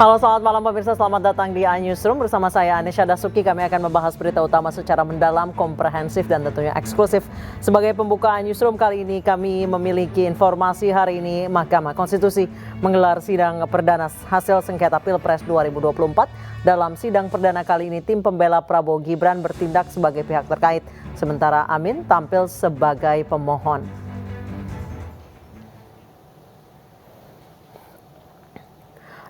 Halo, selamat malam pemirsa, selamat datang di iNewsroom. Bersama saya Anisha Dasuki, kami akan membahas berita utama secara mendalam, komprehensif, dan tentunya eksklusif. Sebagai pembuka iNewsroom kali ini, kami memiliki informasi hari ini Mahkamah Konstitusi menggelar sidang perdana hasil sengketa Pilpres 2024. Dalam sidang perdana kali ini, tim pembela Prabowo Gibran bertindak sebagai pihak terkait, sementara Amin tampil sebagai pemohon.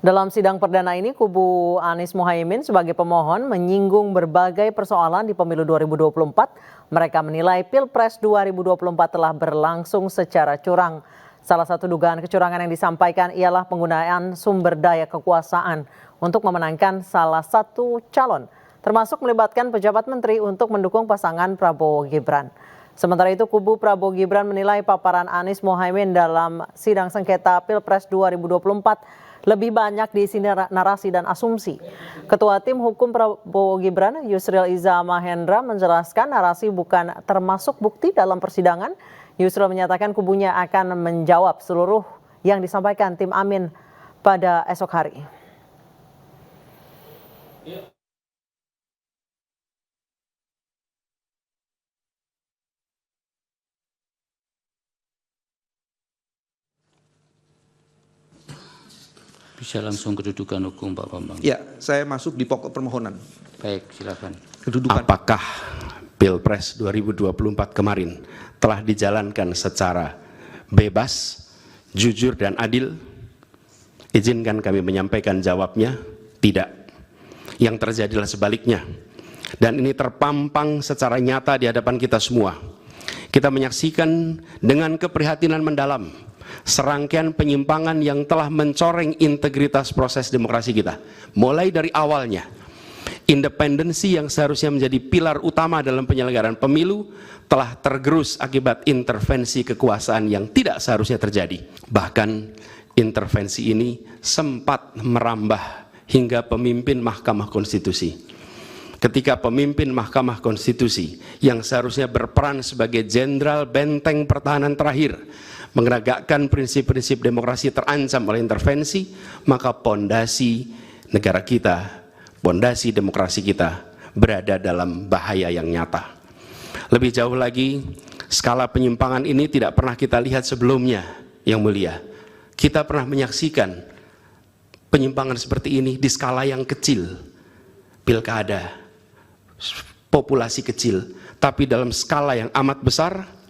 Dalam sidang perdana ini, kubu Anies Mohaimin sebagai pemohon menyinggung berbagai persoalan di pemilu 2024. Mereka menilai Pilpres 2024 telah berlangsung secara curang. Salah satu dugaan kecurangan yang disampaikan ialah penggunaan sumber daya kekuasaan untuk memenangkan salah satu calon, termasuk melibatkan pejabat menteri untuk mendukung pasangan Prabowo Gibran. Sementara itu, kubu Prabowo Gibran menilai paparan Anies Mohaimin dalam sidang sengketa Pilpres 2024 lebih banyak diisi narasi dan asumsi. Ketua Tim Hukum Prabowo Gibran, Yusril Iza Mahendra, menjelaskan narasi bukan termasuk bukti dalam persidangan. Yusril menyatakan kubunya akan menjawab seluruh yang disampaikan tim Amin pada esok hari. Bisa langsung kedudukan hukum Pak Bambang. Ya, saya masuk di pokok permohonan. Baik, silakan. Kedudukan. Apakah Pilpres 2024 kemarin telah dijalankan secara bebas, jujur, dan adil? Izinkan kami menyampaikan jawabnya, tidak. Yang terjadilah sebaliknya. Dan ini terpampang secara nyata di hadapan kita semua. Kita menyaksikan dengan keprihatinan mendalam serangkaian penyimpangan yang telah mencoreng integritas proses demokrasi kita. Mulai dari awalnya, independensi yang seharusnya menjadi pilar utama dalam penyelenggaraan pemilu telah tergerus akibat intervensi kekuasaan yang tidak seharusnya terjadi. Bahkan intervensi ini sempat merambah hingga pemimpin Mahkamah Konstitusi. Ketika pemimpin Mahkamah Konstitusi yang seharusnya berperan sebagai jenderal benteng pertahanan terakhir menegakkan prinsip-prinsip demokrasi terancam oleh intervensi, maka pondasi negara kita, pondasi demokrasi kita berada dalam bahaya yang nyata. Lebih jauh lagi, skala penyimpangan ini tidak pernah kita lihat sebelumnya, Yang Mulia. Kita pernah menyaksikan penyimpangan seperti ini di skala yang kecil, pilkada, populasi kecil, tapi dalam skala yang amat besar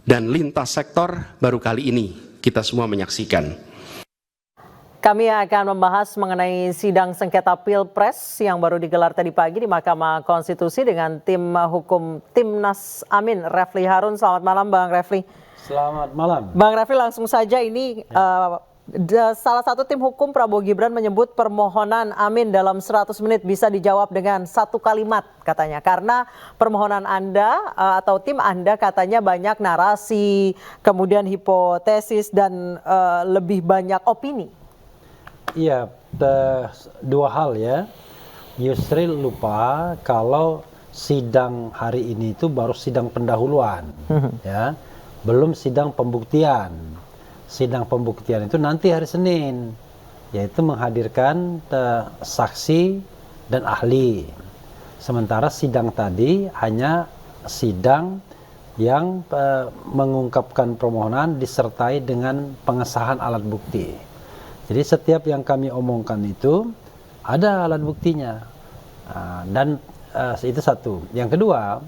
dan lintas sektor baru kali ini kita semua menyaksikan. Kami akan membahas mengenai sidang sengketa Pilpres yang baru digelar tadi pagi di Mahkamah Konstitusi dengan tim hukum Timnas Amin, Refli Harun. Selamat malam Bang Refli. Selamat malam. Bang Refli, langsung saja ini salah satu tim hukum Prabowo Gibran menyebut permohonan Amin dalam 100 menit bisa dijawab dengan satu kalimat katanya. Karena permohonan Anda atau tim Anda katanya banyak narasi, kemudian hipotesis dan lebih banyak opini. Iya, dua hal ya. Yusril lupa kalau sidang hari ini itu baru sidang pendahuluan, ya, belum sidang pembuktian. Sidang pembuktian itu nanti hari Senin, yaitu menghadirkan saksi dan ahli. Sementara sidang tadi hanya sidang yang mengungkapkan permohonan disertai dengan pengesahan alat bukti. Jadi setiap yang kami omongkan itu ada alat buktinya. Dan itu satu. Yang kedua,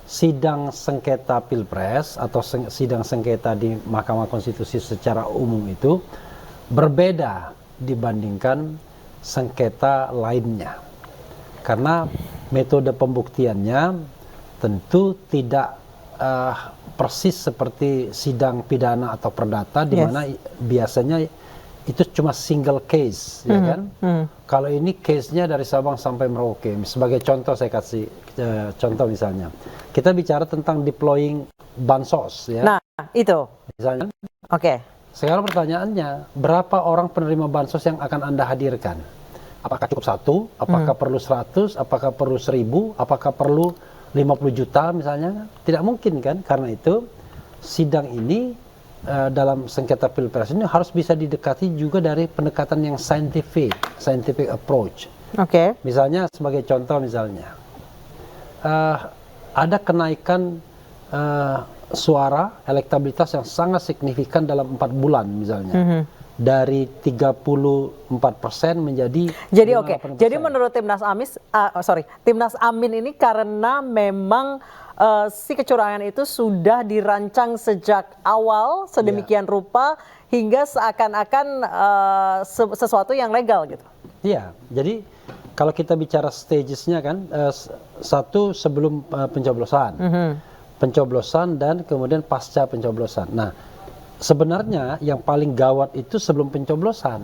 sidang sengketa Pilpres atau sidang sengketa di Mahkamah Konstitusi secara umum itu berbeda dibandingkan sengketa lainnya. Karena metode pembuktiannya tentu tidak persis seperti sidang pidana atau perdata di mana biasanya itu cuma single case, ya kan? Kalau ini case-nya dari Sabang sampai Merauke. Sebagai contoh saya kasih contoh misalnya. Kita bicara tentang deploying bansos, ya. Nah, itu. Misalnya. Oke. Sekarang pertanyaannya, berapa orang penerima bansos yang akan Anda hadirkan? Apakah cukup satu? Apakah perlu 100? Apakah perlu 1000? Apakah perlu 50 juta misalnya? Tidak mungkin kan? Karena itu sidang ini dalam sengketa pilpres ini harus bisa didekati juga dari pendekatan yang scientific approach. Oke. Misalnya sebagai contoh ada kenaikan suara elektabilitas yang sangat signifikan dalam 4 bulan misalnya. Dari 34% menjadi Jadi oke. 58%. Jadi menurut Timnas Amin ini karena memang si kecurangan itu sudah dirancang sejak awal sedemikian rupa hingga seakan-akan sesuatu yang legal gitu. Iya, jadi kalau kita bicara stagesnya kan, satu sebelum pencoblosan, pencoblosan dan kemudian pasca pencoblosan. Nah, sebenarnya yang paling gawat itu sebelum pencoblosan.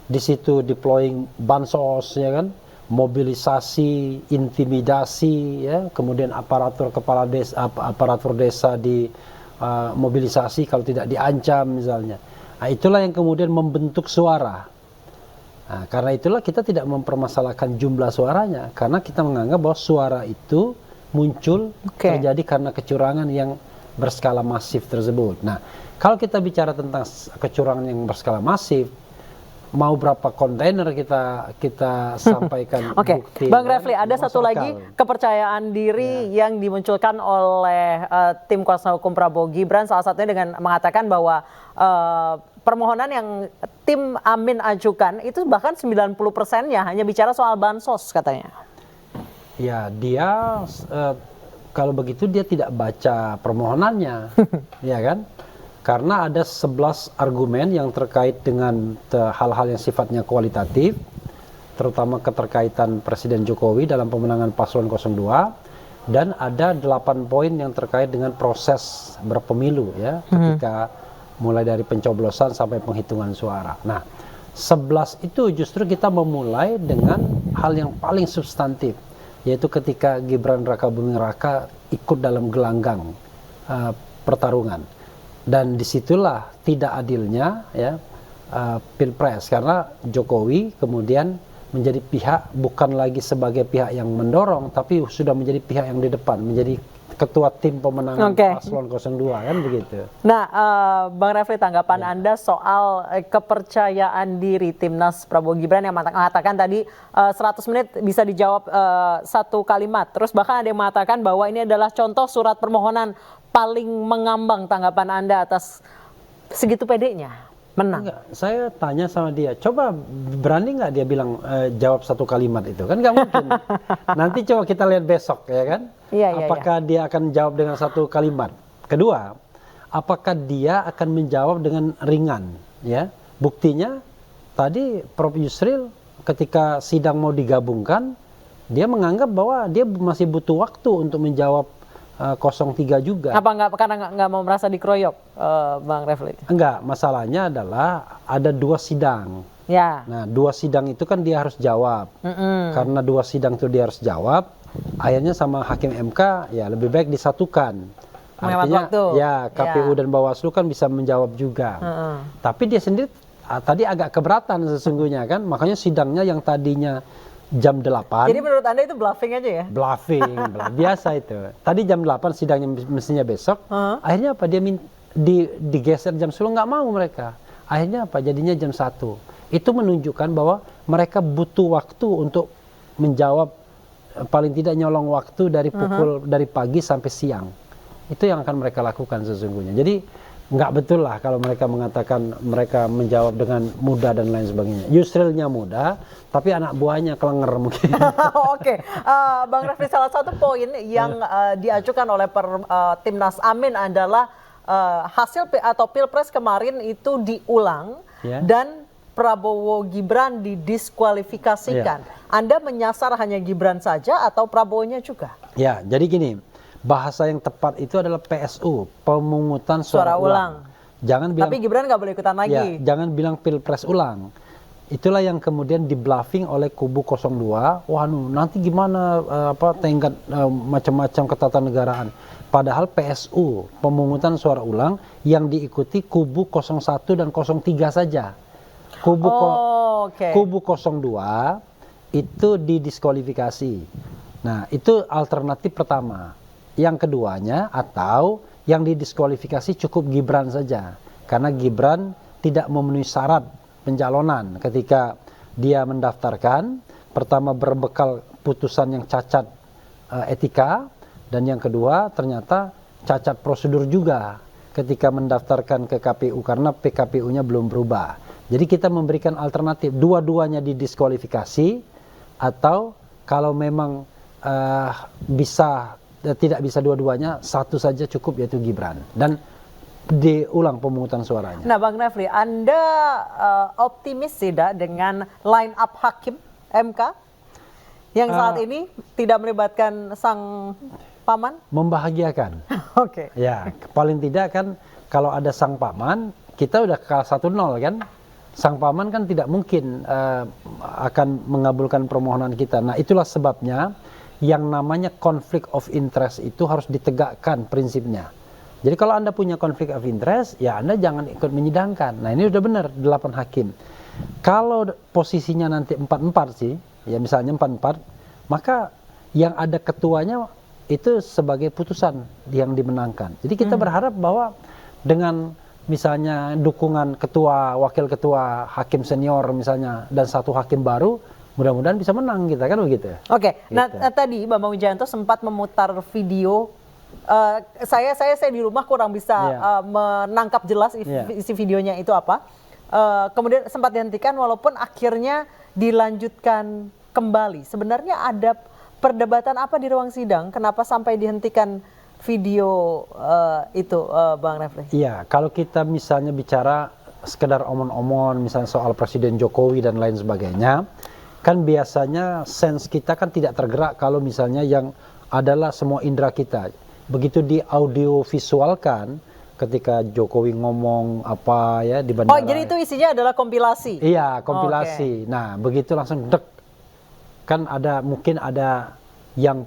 Di situ deploying bansos, ya kan, mobilisasi, intimidasi, ya, kemudian aparatur kepala desa, aparatur desa di mobilisasi kalau tidak diancam misalnya. Nah, itulah yang kemudian membentuk suara. Nah, karena itulah kita tidak mempermasalahkan jumlah suaranya, karena kita menganggap bahwa suara itu muncul terjadi karena kecurangan yang berskala masif tersebut. Nah, kalau kita bicara tentang kecurangan yang berskala masif, mau berapa kontainer kita sampaikan bukti. Bang Refli, ada satu lagi kepercayaan diri yang dimunculkan oleh tim kuasa hukum Prabowo Gibran, salah satunya dengan mengatakan bahwa permohonan yang tim Amin ajukan itu bahkan 90%-nya hanya bicara soal bansos katanya. Ya, dia kalau begitu dia tidak baca permohonannya, ya kan? Karena ada 11 argumen yang terkait dengan hal-hal yang sifatnya kualitatif, terutama keterkaitan Presiden Jokowi dalam pemenangan paslon 02, dan ada 8 poin yang terkait dengan proses berpemilu, ya, ketika mulai dari pencoblosan sampai penghitungan suara. Nah, 11 itu justru kita memulai dengan hal yang paling substantif, yaitu ketika Gibran Rakabuming Raka ikut dalam gelanggang pertarungan. Dan disitulah tidak adilnya, ya, pilpres, karena Jokowi kemudian menjadi pihak bukan lagi sebagai pihak yang mendorong, tapi sudah menjadi pihak yang di depan, menjadi ketua tim pemenangan paslon 02, kan begitu. Nah, Bang Refli, tanggapan Anda soal kepercayaan diri Timnas Prabowo Gibran yang mengatakan tadi 100 menit bisa dijawab satu kalimat. Terus bahkan ada yang mengatakan bahwa ini adalah contoh surat permohonan paling mengambang. Tanggapan Anda atas segitu pedenya menang? Enggak, saya tanya sama dia, coba berani nggak dia bilang jawab satu kalimat itu? Kan nggak mungkin. Nanti coba kita lihat besok, ya kan? Apakah dia akan jawab dengan satu kalimat? Kedua, apakah dia akan menjawab dengan ringan? Ya, buktinya tadi Prof Yusril ketika sidang mau digabungkan, dia menganggap bahwa dia masih butuh waktu untuk menjawab 03 juga. Apa karena nggak mau merasa dikeroyok, Bang Refli? Enggak, masalahnya adalah ada 2 sidang. Ya. Nah, 2 sidang itu kan dia harus jawab. Karena 2 sidang itu dia harus jawab, akhirnya sama Hakim MK ya lebih baik disatukan. Artinya ya KPU dan Bawaslu kan bisa menjawab juga. Tapi dia sendiri tadi agak keberatan sesungguhnya kan, makanya sidangnya yang tadinya jam 8. Jadi menurut Anda itu bluffing aja ya? Bluffing, biasa itu. Tadi jam 8 sidangnya mestinya besok. Akhirnya apa? Dia digeser jam 10, nggak mau mereka. Akhirnya apa? Jadinya jam 1. Itu menunjukkan bahwa mereka butuh waktu untuk menjawab, paling tidak nyolong waktu dari dari pagi sampai siang. Itu yang akan mereka lakukan sesungguhnya. Jadi nggak betul lah kalau mereka mengatakan mereka menjawab dengan mudah dan lain sebagainya. Yusrilnya mudah, tapi anak buahnya kelenger mungkin. Oke, Bang Refli, salah satu poin yang diajukan oleh Timnas Amin adalah hasil atau pilpres kemarin itu diulang dan Prabowo Gibran didiskualifikasikan. Anda menyasar hanya Gibran saja atau Prabowo-nya juga? Ya, jadi gini. Bahasa yang tepat itu adalah PSU, pemungutan suara ulang. Jangan bilang, tapi Gibran nggak boleh ikutan lagi. Ya, jangan bilang pilpres ulang. Itulah yang kemudian di-bluffing oleh kubu 02. Wah, nanti gimana tenggat macam-macam ketatanegaraan. Padahal PSU, pemungutan suara ulang yang diikuti kubu 01 dan 03 saja. Kubu 02 itu didiskualifikasi. Nah, itu alternatif pertama. Yang keduanya, atau yang didiskualifikasi cukup Gibran saja. karena Gibran tidak memenuhi syarat pencalonan ketika dia mendaftarkan. Pertama berbekal putusan yang cacat etika, dan yang kedua ternyata cacat prosedur juga ketika mendaftarkan ke KPU karena PKPU-nya belum berubah. Jadi kita memberikan alternatif, dua-duanya didiskualifikasi, atau kalau memang tidak bisa dua-duanya, satu saja cukup, yaitu Gibran, dan diulang pemungutan suaranya. Nah, Bang Refli, Anda optimis tidak dengan line up hakim MK yang saat ini tidak melibatkan sang paman? Membahagiakan. Oke. Ya, paling tidak kan kalau ada sang paman, kita udah kalah 1-0 kan. Sang paman kan tidak mungkin akan mengabulkan permohonan kita. Nah, itulah sebabnya yang namanya conflict of interest itu harus ditegakkan prinsipnya. Jadi kalau Anda punya conflict of interest, ya Anda jangan ikut menyidangkan. Nah, ini udah benar 8 hakim. Kalau posisinya nanti 4-4 sih, ya misalnya 4-4, maka yang ada ketuanya itu sebagai putusan yang dimenangkan. Jadi kita berharap bahwa dengan misalnya dukungan ketua, wakil ketua, hakim senior misalnya, dan satu hakim baru, mudah-mudahan bisa menang kita, kan begitu. Oke, nah Gitu. tadi Bambang Wijayanto sempat memutar video. Saya di rumah kurang bisa menangkap jelas isi videonya itu apa. Kemudian sempat dihentikan walaupun akhirnya dilanjutkan kembali. Sebenarnya ada perdebatan apa di ruang sidang? Kenapa sampai dihentikan video itu, Bang Refli? Iya, kalau kita misalnya bicara sekedar omon-omon, misalnya soal Presiden Jokowi dan lain sebagainya, kan biasanya sense kita kan tidak tergerak kalau misalnya yang adalah semua indera kita. Begitu di audio visualkan, ketika Jokowi ngomong apa ya di bandara. Oh, jadi itu isinya adalah kompilasi? Iya, kompilasi. Nah, begitu langsung dek. Kan mungkin ada yang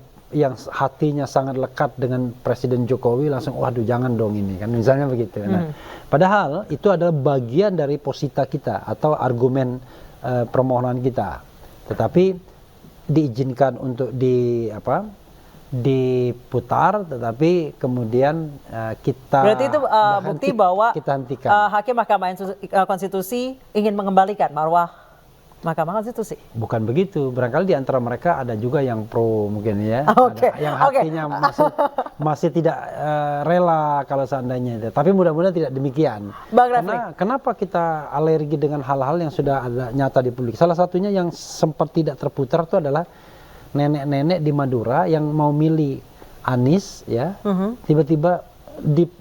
hatinya sangat lekat dengan Presiden Jokowi, langsung waduh jangan dong ini, kan misalnya begitu. Nah, padahal itu adalah bagian dari posita kita atau argumen permohonan kita. Tetapi diizinkan untuk diputar, tetapi kemudian kita berarti itu bukti bahwa kita hentikan. Hakim Mahkamah Konstitusi ingin mengembalikan marwah Mahkamah Konstitusi. Bukan begitu, barangkali di antara mereka ada juga yang pro mungkin ya, Oke, ada yang hatinya masih tidak rela kalau seandainya itu. Tapi mudah-mudahan tidak demikian. Bang Refli, Kenapa kita alergi dengan hal-hal yang sudah ada nyata di publik? Salah satunya yang sempat tidak terputar itu adalah nenek-nenek di Madura yang mau milih Anies, ya, tiba-tiba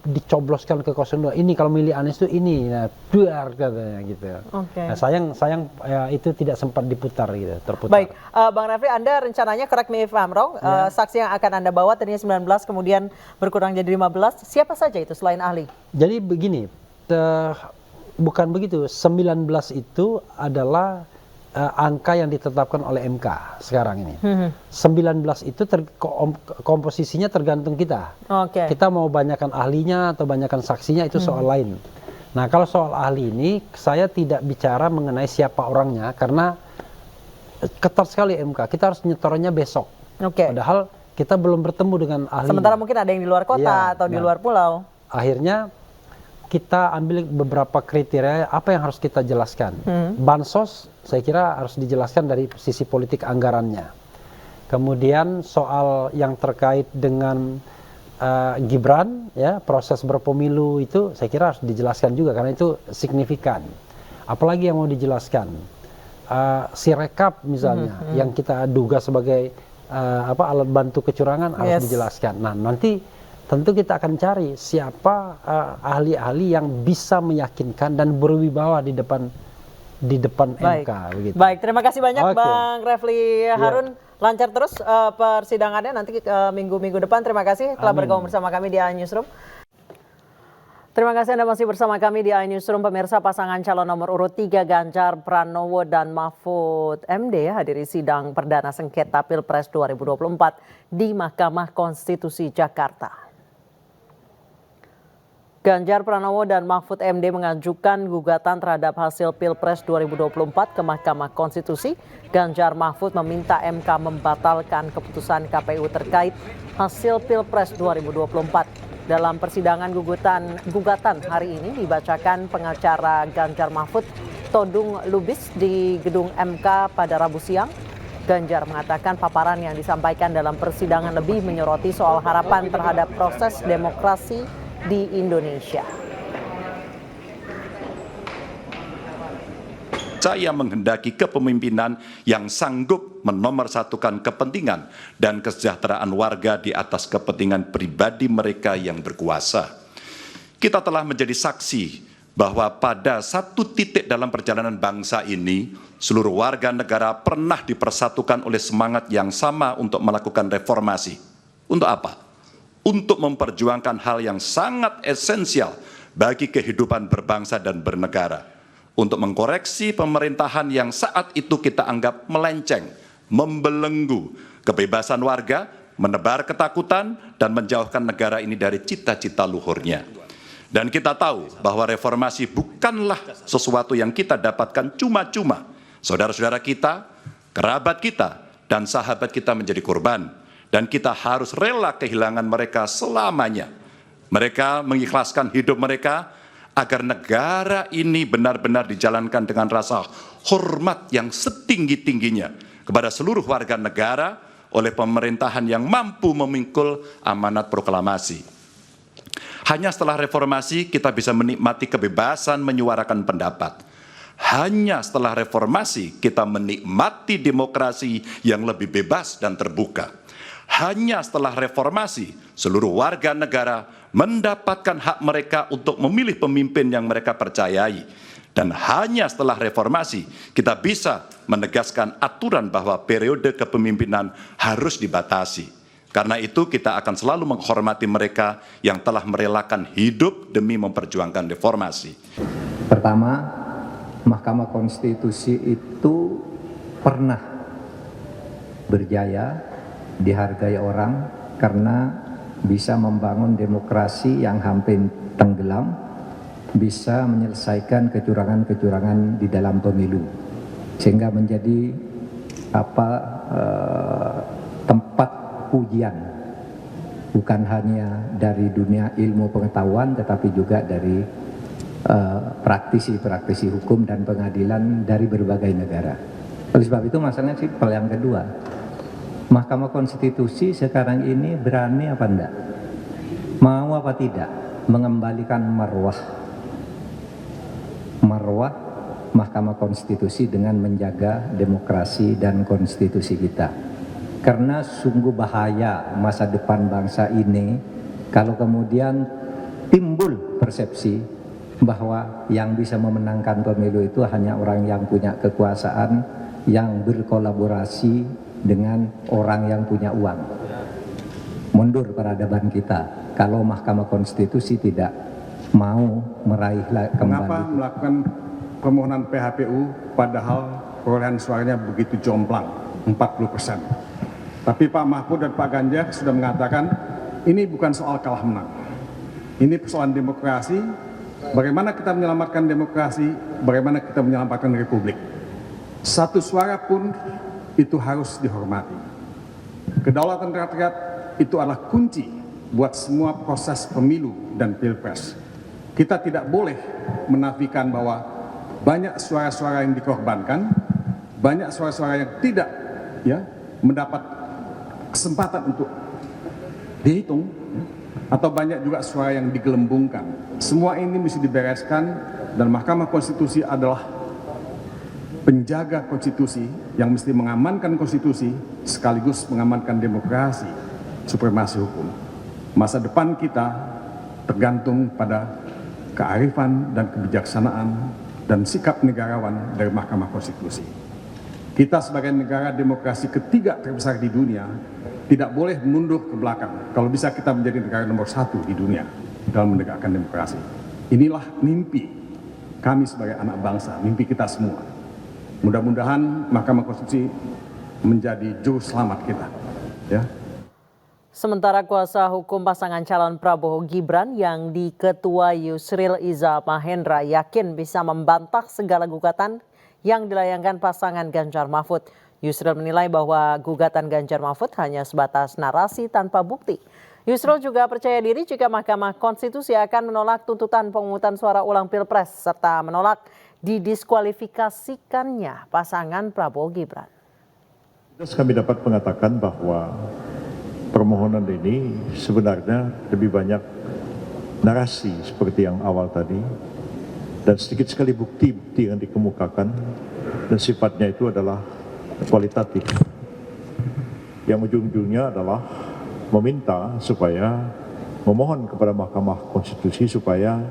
dicobloskan ke 02. Ini kalau milih Anies itu ini, nah, duar katanya gitu. Oke. Nah, sayang ya, itu tidak sempat diputar gitu, terputar. baik, Bang Refli, Anda rencananya, correct me if I'm wrong, saksi yang akan Anda bawa tadinya 19 kemudian berkurang jadi 15, siapa saja itu selain ahli? Jadi begini, bukan begitu, 19 itu adalah angka yang ditetapkan oleh MK sekarang ini. 19 itu komposisinya tergantung kita. Oke. Kita mau banyakkan ahlinya atau banyakkan saksinya itu soal lain. Nah, kalau soal ahli ini saya tidak bicara mengenai siapa orangnya karena ketat sekali MK. Kita harus nyetornya besok. Oke. Padahal kita belum bertemu dengan ahli. Sementara mungkin ada yang di luar kota atau di luar pulau. Akhirnya kita ambil beberapa kriteria apa yang harus kita jelaskan. Bansos saya kira harus dijelaskan dari sisi politik anggarannya. Kemudian soal yang terkait dengan Gibran, ya, proses berpemilu itu saya kira harus dijelaskan juga karena itu signifikan. Apalagi yang mau dijelaskan, Sirekap misalnya yang kita duga sebagai alat bantu kecurangan harus dijelaskan. Nah, nanti tentu kita akan cari siapa ahli-ahli yang bisa meyakinkan dan berwibawa di depan MK. Begitu. Baik, terima kasih banyak Bang Refli Harun. Lancar terus persidangannya nanti minggu-minggu depan. Terima kasih telah bergabung bersama kami di iNewsroom. Terima kasih Anda masih bersama kami di iNewsroom. Pemirsa, pasangan calon nomor urut 3 Ganjar Pranowo dan Mahfud MD hadiri sidang perdana sengketa Pilpres 2024 di Mahkamah Konstitusi Jakarta. Ganjar Pranowo dan Mahfud MD mengajukan gugatan terhadap hasil Pilpres 2024 ke Mahkamah Konstitusi. Ganjar Mahfud meminta MK membatalkan keputusan KPU terkait hasil Pilpres 2024. Dalam persidangan gugatan hari ini dibacakan pengacara Ganjar Mahfud Todung Lubis di gedung MK pada Rabu siang. Ganjar mengatakan paparan yang disampaikan dalam persidangan lebih menyoroti soal harapan terhadap proses demokrasi di Indonesia. Saya menghendaki kepemimpinan yang sanggup menomorsatukan kepentingan dan kesejahteraan warga di atas kepentingan pribadi mereka yang berkuasa. Kita telah menjadi saksi bahwa pada satu titik dalam perjalanan bangsa ini, seluruh warga negara pernah dipersatukan oleh semangat yang sama untuk melakukan reformasi. Untuk apa? Untuk memperjuangkan hal yang sangat esensial bagi kehidupan berbangsa dan bernegara. Untuk mengkoreksi pemerintahan yang saat itu kita anggap melenceng, membelenggu kebebasan warga, menebar ketakutan, dan menjauhkan negara ini dari cita-cita luhurnya. Dan kita tahu bahwa reformasi bukanlah sesuatu yang kita dapatkan cuma-cuma. Saudara-saudara kita, kerabat kita, dan sahabat kita menjadi korban. Dan kita harus rela kehilangan mereka selamanya. Mereka mengikhlaskan hidup mereka agar negara ini benar-benar dijalankan dengan rasa hormat yang setinggi-tingginya kepada seluruh warga negara oleh pemerintahan yang mampu memikul amanat proklamasi. Hanya setelah reformasi kita bisa menikmati kebebasan menyuarakan pendapat. Hanya setelah reformasi kita menikmati demokrasi yang lebih bebas dan terbuka. Hanya setelah reformasi seluruh warga negara mendapatkan hak mereka untuk memilih pemimpin yang mereka percayai. Dan hanya setelah reformasi kita bisa menegaskan aturan bahwa periode kepemimpinan harus dibatasi. Karena itu kita akan selalu menghormati mereka yang telah merelakan hidup demi memperjuangkan reformasi. Pertama, Mahkamah Konstitusi itu pernah berjaya, dihargai orang karena bisa membangun demokrasi yang hampir tenggelam, bisa menyelesaikan kecurangan-kecurangan di dalam pemilu, sehingga menjadi tempat ujian bukan hanya dari dunia ilmu pengetahuan tetapi juga dari praktisi hukum dan pengadilan dari berbagai negara. Oleh sebab itu masalahnya yang kedua, Mahkamah Konstitusi sekarang ini berani apa enggak, mau apa tidak mengembalikan marwah Mahkamah Konstitusi dengan menjaga demokrasi dan konstitusi kita. Karena sungguh bahaya masa depan bangsa ini kalau kemudian timbul persepsi bahwa yang bisa memenangkan pemilu itu hanya orang yang punya kekuasaan, yang berkolaborasi dengan orang yang punya uang. Mundur peradaban kita kalau Mahkamah Konstitusi tidak mau meraih kembali. Mengapa melakukan permohonan PHPU padahal perolehan suaranya begitu jomplang, 40%. Tapi Pak Mahfud dan Pak Ganjar sudah mengatakan ini bukan soal kalah menang. Ini persoalan demokrasi, bagaimana kita menyelamatkan demokrasi, bagaimana kita menyelamatkan republik. Satu suara pun itu harus dihormati. Kedaulatan rakyat itu adalah kunci buat semua proses pemilu dan pilpres. Kita tidak boleh menafikan bahwa banyak suara-suara yang dikorbankan, banyak suara-suara yang tidak mendapat kesempatan untuk dihitung, atau banyak juga suara yang digelembungkan. Semua ini mesti dibereskan dan Mahkamah Konstitusi adalah penjaga konstitusi yang mesti mengamankan konstitusi sekaligus mengamankan demokrasi, supremasi hukum. Masa depan kita tergantung pada kearifan dan kebijaksanaan dan sikap negarawan dari Mahkamah Konstitusi. Kita sebagai negara demokrasi ketiga terbesar di dunia tidak boleh mundur ke belakang. Kalau bisa kita menjadi negara nomor 1 di dunia dalam menegakkan demokrasi. Inilah mimpi kami sebagai anak bangsa, mimpi kita semua. Mudah-mudahan Mahkamah Konstitusi menjadi juru selamat kita. Ya. Sementara kuasa hukum pasangan calon Prabowo Gibran yang diketua Yusril Iza Mahendra yakin bisa membantah segala gugatan yang dilayangkan pasangan Ganjar Mahfud. Yusril menilai bahwa gugatan Ganjar Mahfud hanya sebatas narasi tanpa bukti. Yusril juga percaya diri jika Mahkamah Konstitusi akan menolak tuntutan pemungutan suara ulang Pilpres serta menolak didiskualifikasikannya pasangan Prabowo Gibran. Kami dapat mengatakan bahwa permohonan ini sebenarnya lebih banyak narasi seperti yang awal tadi dan sedikit sekali bukti-bukti yang dikemukakan dan sifatnya itu adalah kualitatif. Yang ujung-ujungnya adalah meminta supaya memohon kepada Mahkamah Konstitusi supaya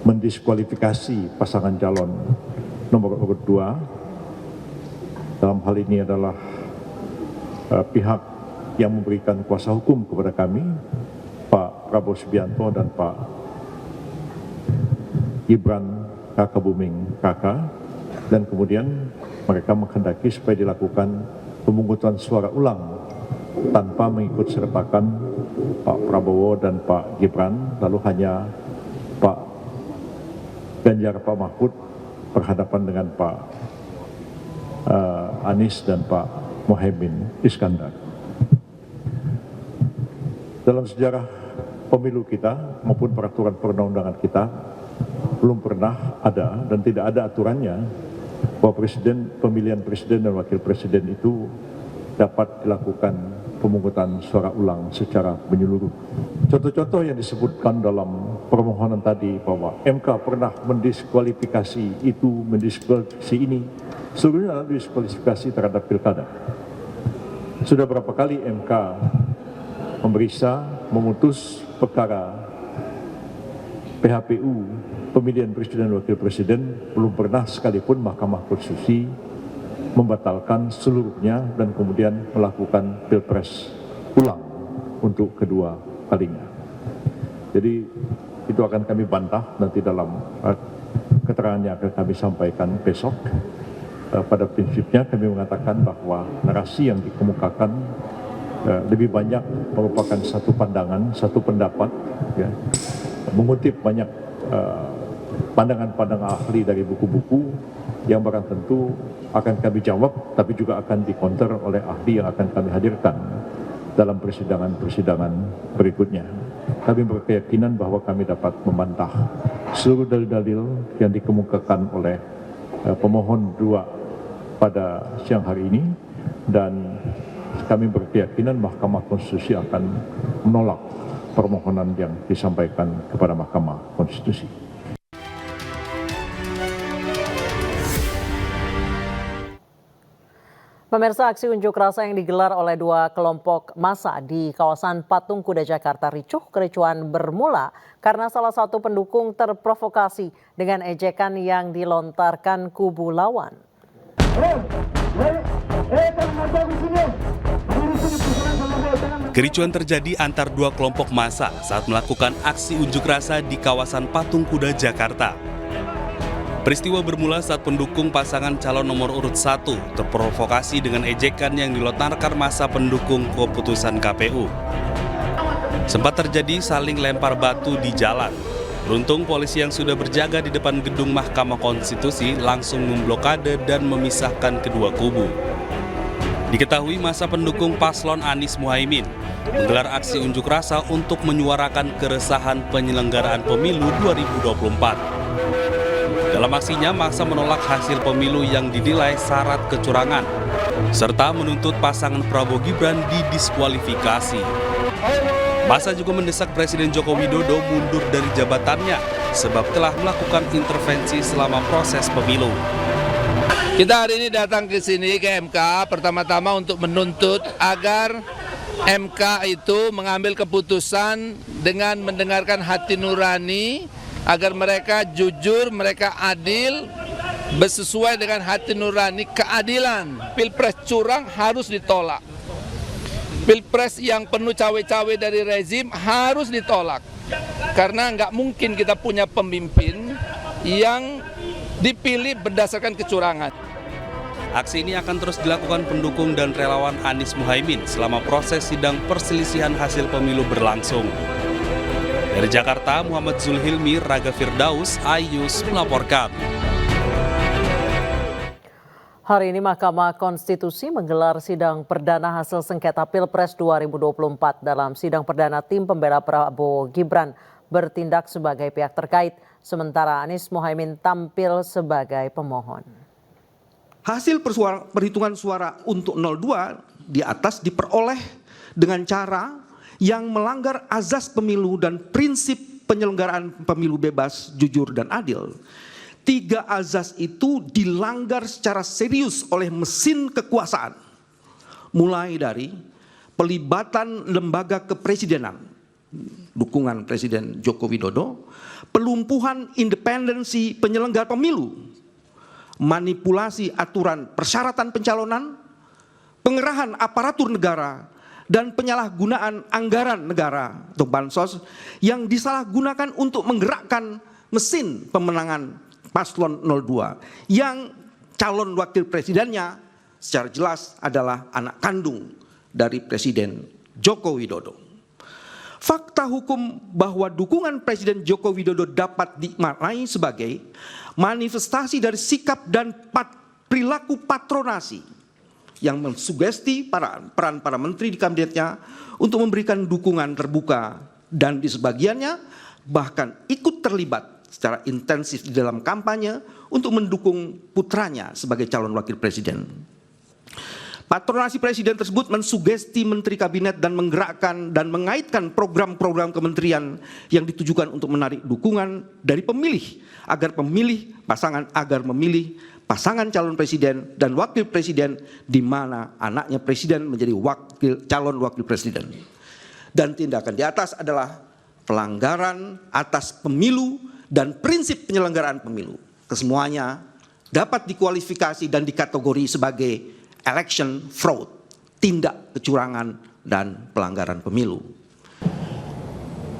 mendiskualifikasi pasangan calon nomor urut 2. Dalam hal ini adalah pihak yang memberikan kuasa hukum kepada kami, Pak Prabowo Subianto dan Pak Gibran Rakabuming Raka, dan kemudian mereka menghendaki supaya dilakukan pemungutan suara ulang tanpa mengikut sertakan Pak Prabowo dan Pak Gibran, lalu hanya Pak Ganjar, Pak Mahfud berhadapan dengan Pak Anies dan Pak Muhaimin Iskandar. Dalam sejarah pemilu kita maupun peraturan perundang-undangan kita belum pernah ada dan tidak ada aturannya bahwa pemilihan presiden dan wakil presiden itu dapat dilakukan pemungutan suara ulang secara menyeluruh. Contoh-contoh yang disebutkan dalam permohonan tadi bahwa MK pernah mendiskualifikasi itu, mendiskualifikasi ini, seluruhnya adalah diskualifikasi terhadap pilkada. Sudah berapa kali MK memeriksa, memutus perkara PHPU, pemilihan presiden dan wakil presiden, belum pernah sekalipun Mahkamah Konstitusi membatalkan seluruhnya dan kemudian melakukan pilpres ulang untuk kedua kalinya. Jadi itu akan kami bantah nanti dalam keterangan yang akan kami sampaikan besok. Pada prinsipnya kami mengatakan bahwa narasi yang dikemukakan lebih banyak merupakan satu pandangan, satu pendapat, ya, mengutip banyak pandangan-pandangan ahli dari buku-buku yang barang tentu akan kami jawab, tapi juga akan dikonter oleh ahli yang akan kami hadirkan dalam persidangan-persidangan berikutnya. Kami berkeyakinan bahwa kami dapat membantah seluruh dalil-dalil yang dikemukakan oleh pemohon 2 pada siang hari ini, dan kami berkeyakinan Mahkamah Konstitusi akan menolak permohonan yang disampaikan kepada Mahkamah Konstitusi. Pemirsa, aksi unjuk rasa yang digelar oleh 2 kelompok massa di kawasan Patung Kuda Jakarta ricuh. Kericuan bermula karena salah satu pendukung terprovokasi dengan ejekan yang dilontarkan kubu lawan. Kericuan terjadi antar 2 kelompok massa saat melakukan aksi unjuk rasa di kawasan Patung Kuda Jakarta. Peristiwa bermula saat pendukung pasangan calon nomor urut 1 terprovokasi dengan ejekan yang dilontarkan massa pendukung keputusan KPU. Sempat terjadi saling lempar batu di jalan. Beruntung polisi yang sudah berjaga di depan gedung Mahkamah Konstitusi langsung memblokade dan memisahkan kedua kubu. Diketahui massa pendukung paslon Anies Muhaimin menggelar aksi unjuk rasa untuk menyuarakan keresahan penyelenggaraan pemilu 2024. Dalam aksinya, massa menolak hasil pemilu yang dinilai syarat kecurangan, serta menuntut pasangan Prabowo Gibran didiskualifikasi. Massa juga mendesak Presiden Joko Widodo mundur dari jabatannya, sebab telah melakukan intervensi selama proses pemilu. Kita hari ini datang ke sini ke MK pertama-tama untuk menuntut agar MK itu mengambil keputusan dengan mendengarkan hati nurani, agar mereka jujur, mereka adil, bersesuai dengan hati nurani keadilan. Pilpres curang harus ditolak. Pilpres yang penuh cawe-cawe dari rezim harus ditolak. Karena nggak mungkin kita punya pemimpin yang dipilih berdasarkan kecurangan. Aksi ini akan terus dilakukan pendukung dan relawan Anies Muhaimin selama proses sidang perselisihan hasil pemilu berlangsung. Dari Jakarta, Muhammad Zulhilmi, Raga Firdaus, iNews melaporkan. Hari ini Mahkamah Konstitusi menggelar sidang perdana hasil sengketa Pilpres 2024. Dalam sidang perdana, tim pembela Prabowo Gibran bertindak sebagai pihak terkait, sementara Anies Mohaimin tampil sebagai pemohon. Hasil perhitungan suara untuk 02 di atas diperoleh dengan cara yang melanggar azas pemilu dan prinsip penyelenggaraan pemilu bebas, jujur, dan adil. 3 azas itu dilanggar secara serius oleh mesin kekuasaan, mulai dari pelibatan lembaga kepresidenan, dukungan Presiden Joko Widodo, pelumpuhan independensi penyelenggara pemilu, manipulasi aturan persyaratan pencalonan, pengerahan aparatur negara, dan penyalahgunaan anggaran negara atau bansos yang disalahgunakan untuk menggerakkan mesin pemenangan paslon 02 yang calon wakil presidennya secara jelas adalah anak kandung dari Presiden Joko Widodo. Fakta hukum bahwa dukungan Presiden Joko Widodo dapat dimaknai sebagai manifestasi dari sikap dan perilaku patronasi yang mensugesti peran para menteri di kabinetnya untuk memberikan dukungan terbuka dan di sebagiannya bahkan ikut terlibat secara intensif di dalam kampanye untuk mendukung putranya sebagai calon wakil presiden. Patronasi presiden tersebut mensugesti menteri kabinet dan menggerakkan dan mengaitkan program-program kementerian yang ditujukan untuk menarik dukungan dari pemilih agar memilih pasangan calon presiden dan wakil presiden di mana anaknya presiden menjadi calon wakil presiden. Dan tindakan di atas adalah pelanggaran atas pemilu dan prinsip penyelenggaraan pemilu. Kesemuanya dapat dikualifikasi dan dikategori sebagai election fraud, tindak kecurangan dan pelanggaran pemilu.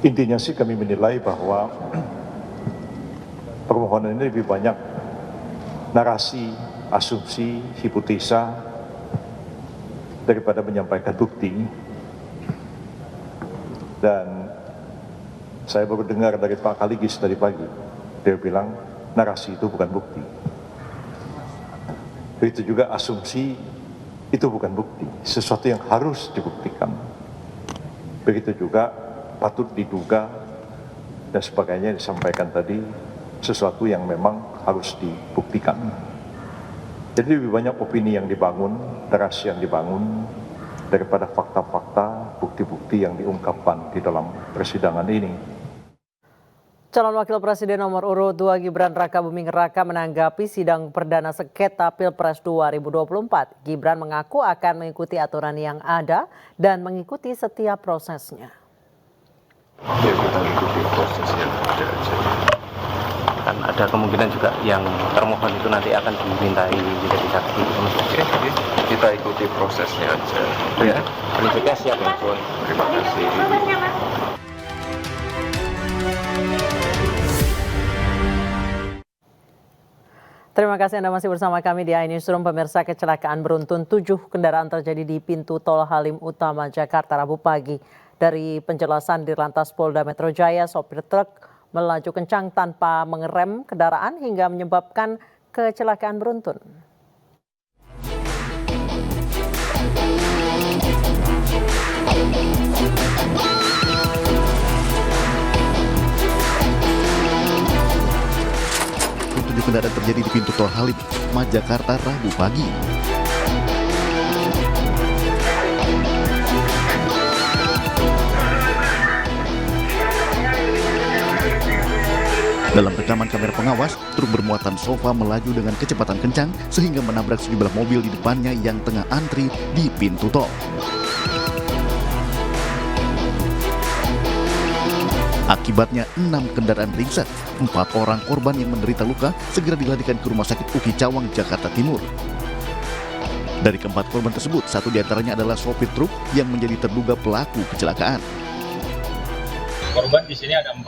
Intinya sih kami menilai bahwa permohonan ini lebih banyak narasi, asumsi, hipotesa daripada menyampaikan bukti. Dan saya baru dengar dari Pak Kaligis tadi pagi, dia bilang narasi itu bukan bukti. Begitu juga asumsi itu bukan bukti, sesuatu yang harus dibuktikan. Begitu juga patut diduga dan sebagainya disampaikan tadi, sesuatu yang memang harus dibuktikan. Jadi lebih banyak opini yang dibangun, narasi yang dibangun, daripada fakta-fakta, bukti-bukti yang diungkapkan di dalam persidangan ini. Calon Wakil Presiden nomor urut 2 Gibran Rakabuming Raka menanggapi sidang perdana sengketa Pilpres 2024. Gibran mengaku akan mengikuti aturan yang ada dan mengikuti setiap prosesnya. Ya, kita ikuti proses yang ada aja. Kan ada kemungkinan juga yang termohon itu nanti akan dimintai menjadi saksi. Jadi kita ikuti prosesnya aja. Ya, prinsipnya siap ya. Terima kasih. Terima kasih Anda masih bersama kami di iNewsroom. Pemirsa, kecelakaan beruntun 7 kendaraan terjadi di pintu tol Halim Utama Jakarta Rabu pagi. Dari penjelasan Dirlantas Polda Metro Jaya, sopir truk melaju kencang tanpa mengerem kendaraan hingga menyebabkan kecelakaan beruntun. Kendaraan terjadi di pintu tol Halim Utama Jakarta Rabu pagi. Dalam rekaman kamera pengawas, truk bermuatan sofa melaju dengan kecepatan kencang sehingga menabrak sejumlah mobil di depannya yang tengah antri di pintu tol. Akibatnya 6 kendaraan ringsek, 4 orang korban yang menderita luka segera dilarikan ke Rumah Sakit UKI Cawang, Jakarta Timur. Dari keempat korban tersebut, 1 diantaranya adalah sopir truk yang menjadi terduga pelaku kecelakaan. Korban di sini ada 4.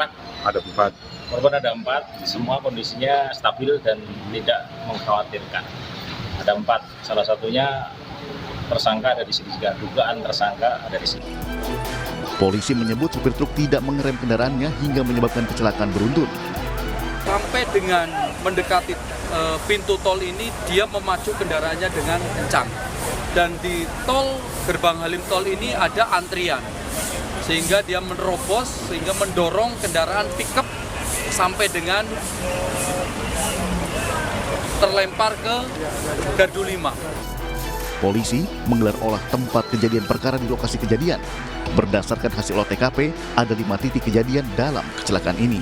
Ada 4. Korban ada 4, semua kondisinya stabil dan tidak mengkhawatirkan. Ada 4, salah satunya tersangka ada di sini juga, dugaan tersangka ada di sini. Polisi menyebut supir truk tidak mengerem kendaraannya hingga menyebabkan kecelakaan beruntun. sampai dengan mendekati pintu tol ini dia memacu kendaraannya dengan kencang. Dan di tol gerbang Halim Tol ini ada antrian. Sehingga dia menerobos, sehingga mendorong kendaraan pickup sampai dengan terlempar ke gardu 5. Polisi menggelar olah tempat kejadian perkara di lokasi kejadian. Berdasarkan hasil olah TKP, ada 5 titik kejadian dalam kecelakaan ini.